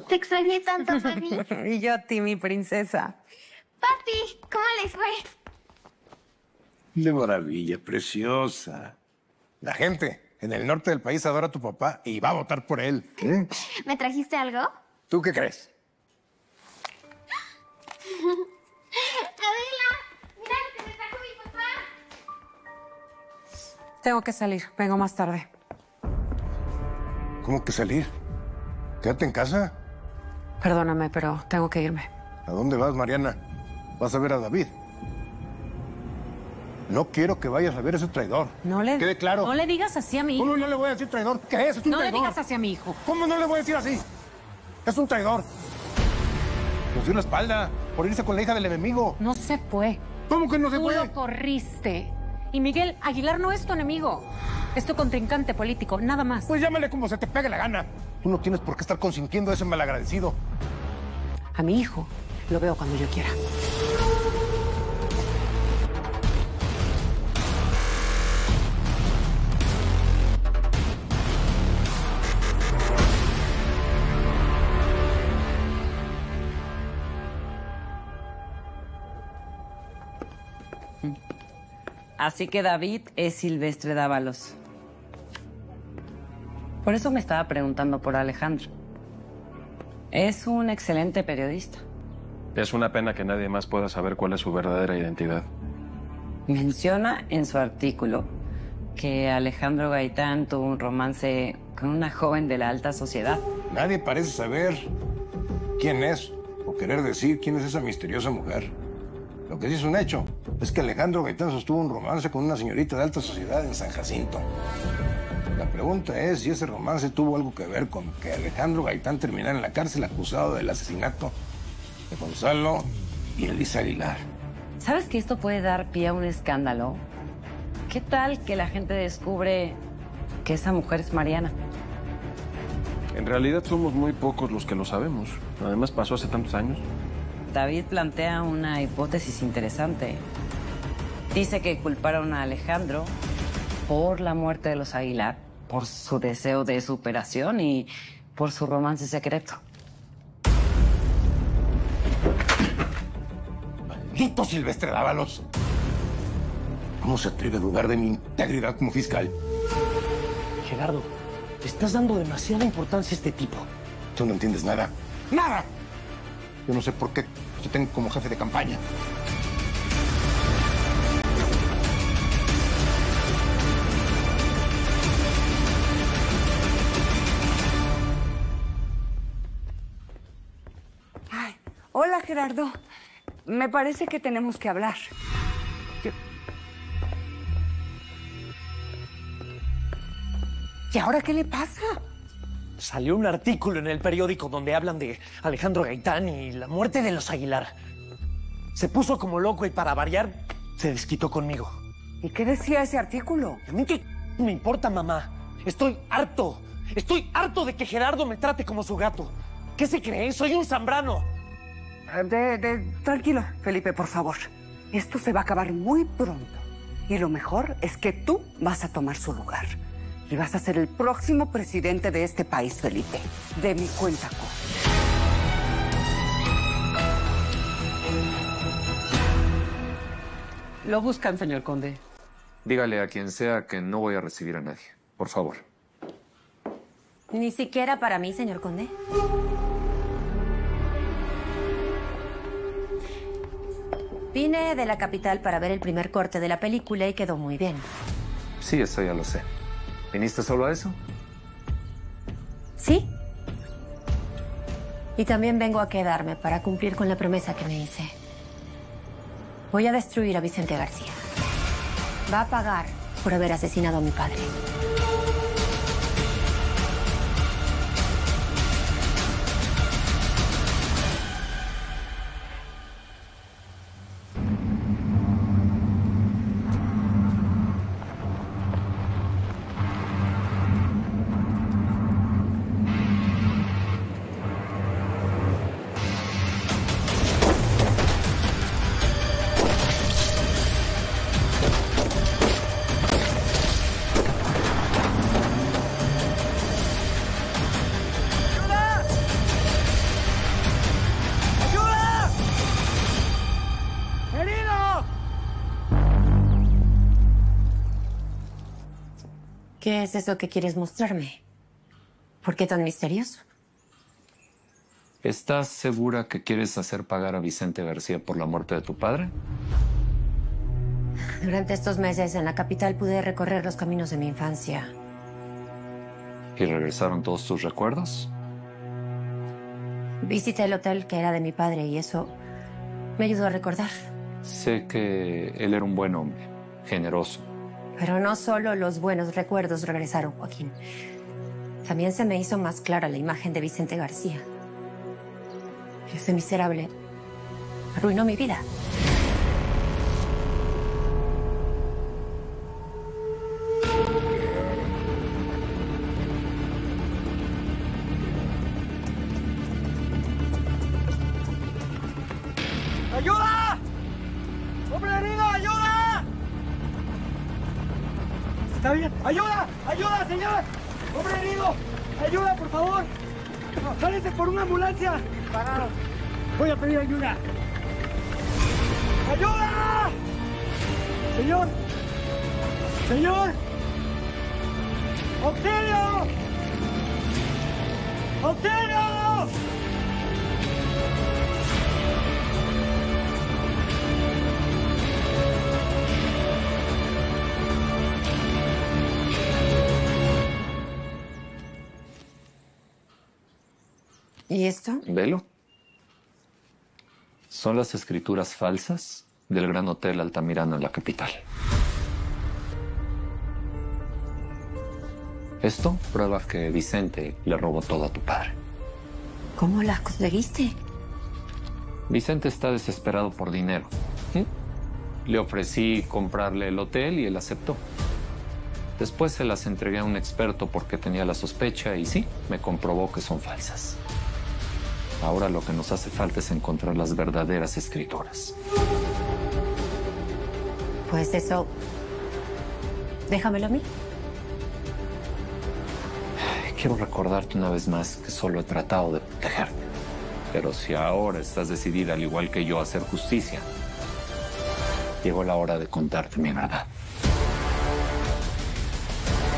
Te extrañé tanto, papi. Y yo a ti, mi princesa. Papi, ¿cómo les fue? De maravilla, preciosa. La gente en el norte del país adora a tu papá y va a votar por él. ¿Qué? ¿Me trajiste algo? ¿Tú qué crees? Adela, mira lo que me trajo mi papá. Tengo que salir. Vengo más tarde. ¿Cómo que salir? Quédate en casa. Perdóname, pero tengo que irme. ¿A dónde vas, Mariana? ¿Vas a ver a David? No quiero que vayas a ver a ese traidor. No le... Quede claro. No le digas así a mi hijo. ¿Cómo no le voy a decir traidor? ¿Qué es? Es un No le traidor. digas así a mi hijo. ¿Cómo no le voy a decir así? Es un traidor. Nos dio la espalda por irse con la hija del enemigo. No se fue. ¿Cómo que no se Tú fue? lo corriste. Y Miguel Aguilar no es tu enemigo. Es tu contrincante político, nada más. Pues llámale como se te pegue la gana. Tú no tienes por qué estar consintiendo a ese malagradecido. A mi hijo lo veo cuando yo quiera. Así que David es Silvestre Dávalos. Por eso me estaba preguntando por Alejandro. Es un excelente periodista. Es una pena que nadie más pueda saber cuál es su verdadera identidad. Menciona en su artículo que Alejandro Gaitán tuvo un romance con una joven de la alta sociedad. Nadie parece saber quién es o querer decir quién es esa misteriosa mujer. Lo que sí es un hecho es que Alejandro Gaitán sostuvo un romance con una señorita de alta sociedad en San Jacinto. La pregunta es si ese romance tuvo algo que ver con que Alejandro Gaitán terminara en la cárcel acusado del asesinato de Gonzalo y Elisa Aguilar. ¿Sabes que esto puede dar pie a un escándalo? ¿Qué tal que la gente descubre que esa mujer es Mariana? En realidad somos muy pocos los que lo sabemos. Además pasó hace tantos años. David plantea una hipótesis interesante. Dice que culparon a Alejandro por la muerte de los Aguilar, por su deseo de superación y por su romance secreto. ¡Maldito Silvestre Dávalos! ¿Cómo se atreve a dudar de mi integridad como fiscal? Gerardo, te estás dando demasiada importancia a este tipo. Tú no entiendes nada. ¡Nada! Yo no sé por qué te tengo como jefe de campaña. Ay, hola, Gerardo. Me parece que tenemos que hablar. ¿Y ahora qué le pasa? Salió un artículo en el periódico donde hablan de Alejandro Gaitán y la muerte de los Aguilar. Se puso como loco y para variar, se desquitó conmigo. ¿Y qué decía ese artículo? ¿A mí qué me importa, mamá? Estoy harto. Estoy harto de que Gerardo me trate como su gato. ¿Qué se cree? Soy un zambrano. Tranquilo, Felipe, por favor. Esto se va a acabar muy pronto. Y lo mejor es que tú vas a tomar su lugar. Y vas a ser el próximo presidente de este país, Felipe. De mi cuenta. Lo buscan, señor conde. Dígale a quien sea que no voy a recibir a nadie. Por favor. Ni siquiera para mí, señor conde. Vine de la capital para ver el primer corte de la película y quedó muy bien. Sí, eso ya lo sé. ¿Viniste solo a eso? ¿Sí? Y también vengo a quedarme para cumplir con la promesa que me hice. Voy a destruir a Vicente García. Va a pagar por haber asesinado a mi padre. ¿Qué es eso que quieres mostrarme? ¿Por qué tan misterioso? ¿Estás segura que quieres hacer pagar a Vicente García por la muerte de tu padre? Durante estos meses en la capital pude recorrer los caminos de mi infancia. ¿Y regresaron todos tus recuerdos? Visité el hotel que era de mi padre y eso me ayudó a recordar. Sé que él era un buen hombre, generoso. Pero no solo los buenos recuerdos regresaron, Joaquín. También se me hizo más clara la imagen de Vicente García. Ese miserable arruinó mi vida. ¡Ayuda! ¡Hombre herido, ayuda! ¿Está bien? ¡Ayuda! ¡Ayuda, señor! ¡Hombre herido! ¡Ayuda, por favor! ¡Jálese por una ambulancia! ¡Parado! Voy a pedir ayuda. ¡Ayuda! ¡Señor! ¡Señor! ¡Auxilio! ¡Auxilio! ¿Y esto? Velo. Son las escrituras falsas del Gran Hotel Altamirano en la capital. Esto prueba que Vicente le robó todo a tu padre. ¿Cómo las conseguiste? Vicente está desesperado por dinero. Le ofrecí comprarle el hotel y él aceptó. Después se las entregué a un experto porque tenía la sospecha y sí, me comprobó que son falsas. Ahora lo que nos hace falta es encontrar las verdaderas escrituras. Pues eso... déjamelo a mí. Quiero recordarte una vez más que solo he tratado de protegerte. Pero si ahora estás decidida, al igual que yo, a hacer justicia, llegó la hora de contarte mi verdad.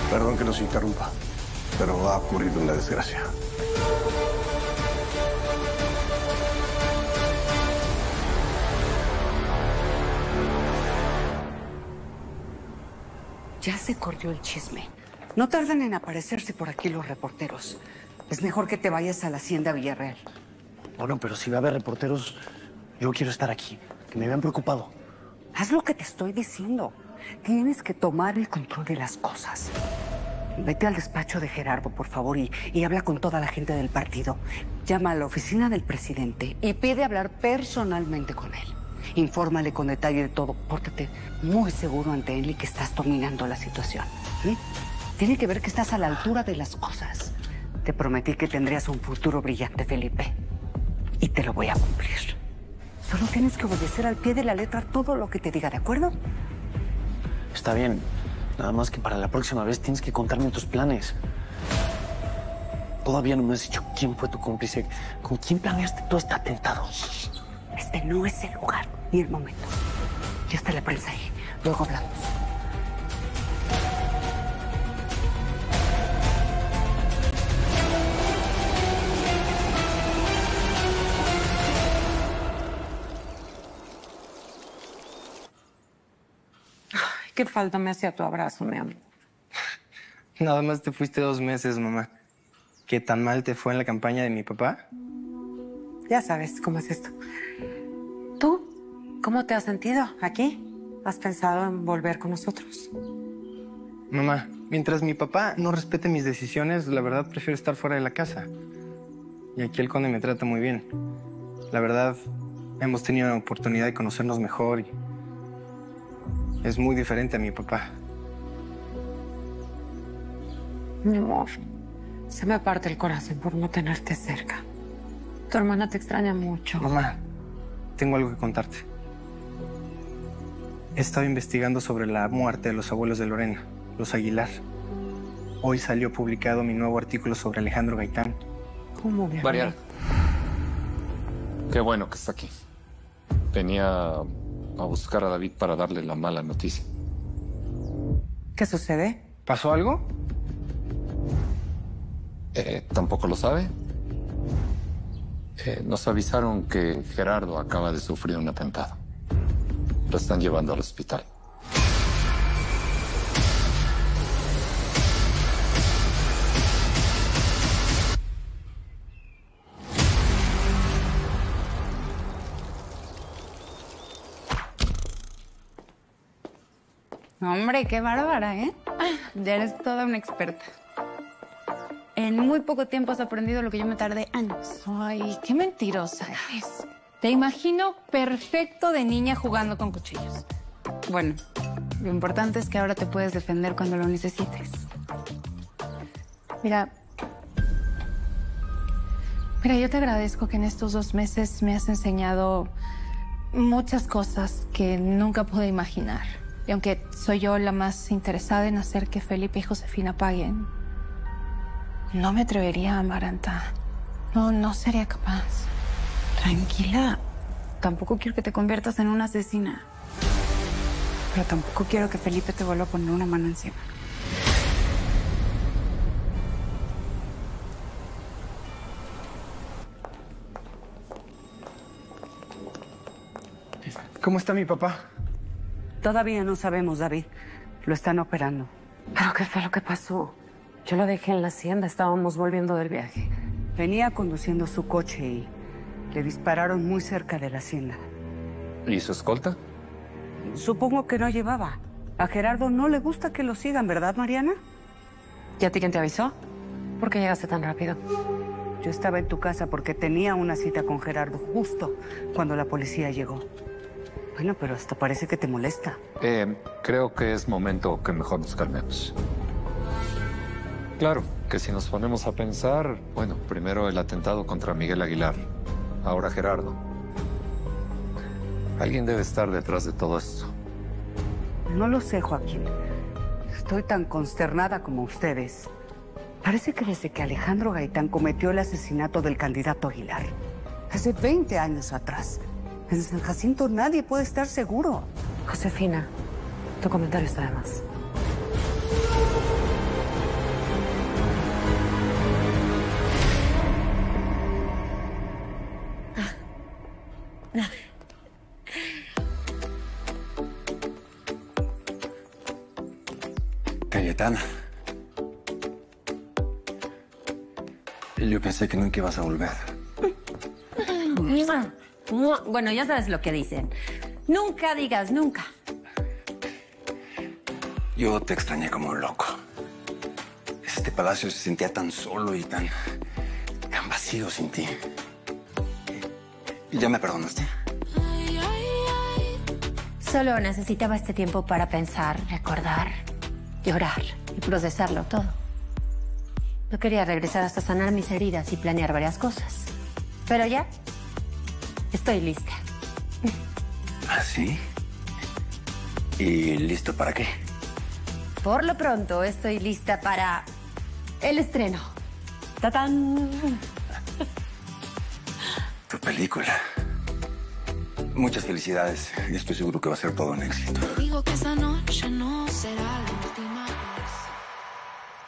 Perdón que los interrumpa, pero ha ocurrido una desgracia. Ya se corrió el chisme. No tardan en aparecerse por aquí los reporteros. Es mejor que te vayas a la Hacienda Villarreal. Bueno, pero si va a haber reporteros, yo quiero estar aquí. Que me vean preocupado. Haz lo que te estoy diciendo. Tienes que tomar el control de las cosas. Vete al despacho de Gerardo, por favor, y habla con toda la gente del partido. Llama a la oficina del presidente y pide hablar personalmente con él. Infórmale con detalle de todo. Pórtate muy seguro ante él y que estás dominando la situación. ¿Sí? Tiene que ver que estás a la altura de las cosas. Te prometí que tendrías un futuro brillante, Felipe. Y te lo voy a cumplir. Solo tienes que obedecer al pie de la letra todo lo que te diga, ¿de acuerdo? Está bien. Nada más que para la próxima vez tienes que contarme tus planes. Todavía no me has dicho quién fue tu cómplice. ¿Con quién planeaste todo este atentado? Este no es el lugar ni el momento. Ya está la prensa ahí. Luego hablamos. Qué falta me hacía tu abrazo, mi amor. Nada más te fuiste 2 meses, mamá. ¿Qué tan mal te fue en la campaña de mi papá? Ya sabes cómo es esto. ¿Tú? ¿Cómo te has sentido aquí? ¿Has pensado en volver con nosotros? Mamá, mientras mi papá no respete mis decisiones, la verdad prefiero estar fuera de la casa. Y aquí el conde me trata muy bien. La verdad, hemos tenido la oportunidad de conocernos mejor y es muy diferente a mi papá. Mi amor, se me parte el corazón por no tenerte cerca. Tu hermana te extraña mucho. Mamá, tengo algo que contarte. He estado investigando sobre la muerte de los abuelos de Lorena, los Aguilar. Hoy salió publicado mi nuevo artículo sobre Alejandro Gaitán. ¿Cómo, mi amor? Mariana, qué bueno que está aquí. Venía a buscar a David para darle la mala noticia. ¿Qué sucede? ¿Pasó algo? ¿Tampoco lo sabe? Nos avisaron que Gerardo acaba de sufrir un atentado. Lo están llevando al hospital. Hombre, qué bárbara, ¿eh? Ya eres toda una experta. En muy poco tiempo has aprendido lo que yo me tardé años. Ay, qué mentirosa eres. Te imagino perfecto de niña jugando con cuchillos. Bueno, lo importante es que ahora te puedes defender cuando lo necesites. Mira, yo te agradezco que en estos 2 meses me has enseñado muchas cosas que nunca pude imaginar. Y aunque soy yo la más interesada en hacer que Felipe y Josefina paguen, no me atrevería a amar a Anta. No sería capaz. Tranquila. Tampoco quiero que te conviertas en una asesina. Pero tampoco quiero que Felipe te vuelva a poner una mano encima. ¿Cómo está mi papá? Todavía no sabemos, David. Lo están operando. ¿Pero qué fue lo que pasó? Yo lo dejé en la hacienda, estábamos volviendo del viaje. Venía conduciendo su coche y le dispararon muy cerca de la hacienda. ¿Y su escolta? Supongo que no llevaba. A Gerardo no le gusta que lo sigan, ¿verdad, Mariana? ¿Y a ti quién te avisó? ¿Por qué llegaste tan rápido? Yo estaba en tu casa porque tenía una cita con Gerardo justo cuando la policía llegó. Bueno, pero hasta parece que te molesta. Creo que es momento que mejor nos calmemos. Claro, que si nos ponemos a pensar, bueno, primero el atentado contra Miguel Aguilar, ahora Gerardo. Alguien debe estar detrás de todo esto. No lo sé, Joaquín. Estoy tan consternada como ustedes. Parece que desde que Alejandro Gaitán cometió el asesinato del candidato Aguilar, hace 20 años atrás, en San Jacinto nadie puede estar seguro. Josefina, tu comentario está de más. Cayetana. Yo pensé que nunca ibas a volver. Bueno, ya sabes lo que dicen. Nunca digas nunca. Yo te extrañé como un loco. Este palacio se sentía tan solo y tan vacío sin ti. ¿Y ya me perdonaste? Solo necesitaba este tiempo para pensar, recordar, llorar y procesarlo todo. No quería regresar hasta sanar mis heridas y planear varias cosas. Pero ya estoy lista. ¿Ah, sí? ¿Y listo para qué? Por lo pronto estoy lista para el estreno. ¡Tatán! Tu película. Muchas felicidades. Y estoy seguro que va a ser todo un éxito. Te digo que esta noche no será la última vez.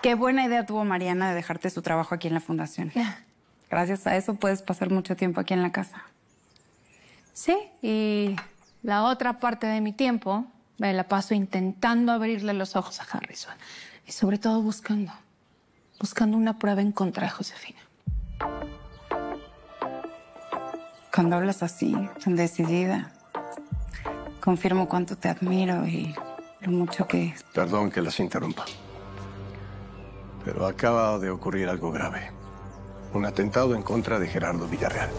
Qué buena idea tuvo Mariana de dejarte su trabajo aquí en la fundación. Gracias a eso puedes pasar mucho tiempo aquí en la casa. Sí, y la otra parte de mi tiempo me la paso intentando abrirle los ojos a Harrison. Y sobre todo buscando una prueba en contra de Josefina. Cuando hablas así, tan decidida, confirmo cuánto te admiro y lo mucho que... Perdón que las interrumpa. Pero acaba de ocurrir algo grave. Un atentado en contra de Gerardo Villarreal.